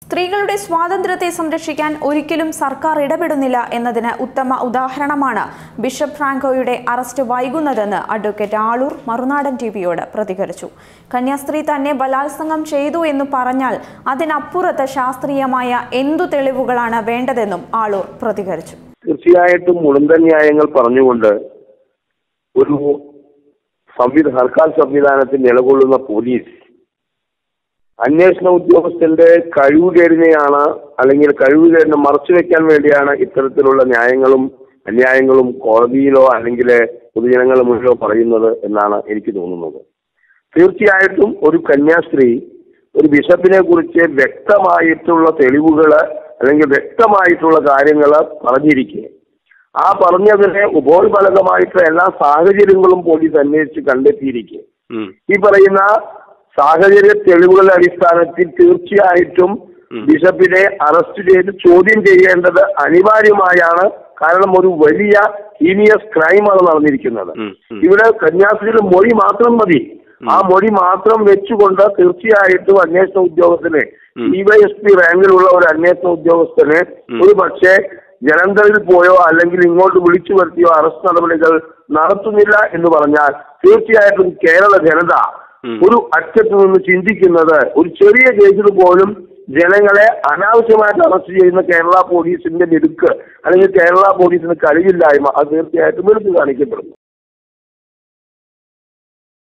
സ്ത്രീകളുടെ സ്വാതന്ത്ര്യത്തെ സംരക്ഷിക്കാൻ ഒരിക്കലും സർക്കാർ ഇടപെടുന്നില്ല എന്നതിന് ഉത്തമ ഉദാഹരണമാണ് ബിഷപ്പ് ഫ്രാങ്കോയുടെ അറസ്റ്റ് വൈകുന്നതെന്ന് അഡ്വക്കേറ്റ് ആളൂർ മറുനാടൻ ടിവിയോട് പ്രതികരിച്ചു. കന്യാസ്ത്രീ തന്നെ ബലാത്സംഗം ചെയ്തു എന്ന് പറഞ്ഞാൽ അതിനപ്പുറത്ത് ശാസ്ത്രീയമായ എന്തു തെളിവുകളാണ് വേണ്ടതെന്നും ആളൂർ പ്രതികരിച്ചു. തീർച്ചയായിട്ടും മുടന്തൻ ന്യായങ്ങൾ പറഞ്ഞുകൊണ്ട് ഒരു സർക്കാർ സംവിധാനത്തിൽ നിലകൊള്ളുന്ന പോലീസ് അന്വേഷണ ഉദ്യോഗസ്ഥന്റെ കഴിവുകേടിനെയാണ് അല്ലെങ്കിൽ കഴിവുകേടിനെ മറച്ചുവെക്കാൻ വേണ്ടിയാണ് ഇത്തരത്തിലുള്ള ന്യായങ്ങളും അന്യായങ്ങളും കോടതിയിലോ അല്ലെങ്കിൽ പൊതുജനങ്ങളുടെ മുന്നിലോ പറയുന്നത് എന്നാണ് എനിക്ക് തോന്നുന്നത്. തീർച്ചയായിട്ടും ഒരു കന്യാസ്ത്രീ ഒരു ബിഷപ്പിനെ കുറിച്ച് വ്യക്തമായിട്ടുള്ള തെളിവുകൾ അല്ലെങ്കിൽ വ്യക്തമായിട്ടുള്ള കാര്യങ്ങൾ പറഞ്ഞിരിക്കുക, ആ പറഞ്ഞതിനെ ഉപോത്ബലകമായിട്ടുള്ള എല്ലാ സാഹചര്യങ്ങളും പോലീസ് അന്വേഷിച്ച് കണ്ടെത്തിയിരിക്കുക. ഈ പറയുന്ന സാഹചര്യ തെളിവുകളുടെ അടിസ്ഥാനത്തിൽ തീർച്ചയായിട്ടും ബിഷപ്പിനെ അറസ്റ്റ് ചെയ്ത് ചോദ്യം ചെയ്യേണ്ടത് അനിവാര്യമായാണ്. കാരണം ഒരു വലിയ ഹീനിയസ് ക്രൈമാണ് നടന്നിരിക്കുന്നത്. ഇവിടെ കന്യാസ്ത്രീയുടെ മൊഴി മാത്രം മതി. ആ മൊഴി മാത്രം വെച്ചുകൊണ്ട് തീർച്ചയായിട്ടും അന്വേഷണ ഉദ്യോഗസ്ഥനെ ഡിവൈഎസ്പി റാങ്കിലുള്ള ഒരു അന്വേഷണ ഉദ്യോഗസ്ഥനെ ഒരു പക്ഷേ ജലന്ധറിൽ പോയോ അല്ലെങ്കിൽ ഇങ്ങോട്ട് വിളിച്ചു വരുത്തിയോ അറസ്റ്റ് നടപടികൾ നടത്തുന്നില്ല എന്ന് പറഞ്ഞാൽ തീർച്ചയായിട്ടും കേരള ജനത ഒരു അറ്റത്ത് നിന്ന് ചിന്തിക്കുന്നത് ഒരു ചെറിയ കേസിൽ പോലും ജനങ്ങളെ അനാവശ്യമായിട്ട് അറസ്റ്റ് ചെയ്യുന്ന കേരള പോലീസിന്റെ മിടുക്ക് അല്ലെങ്കിൽ കേരള പോലീസിന് കഴിവില്ലായ്മ അത് തീർച്ചയായിട്ടും എടുത്തു കാണിക്കപ്പെടുന്നു.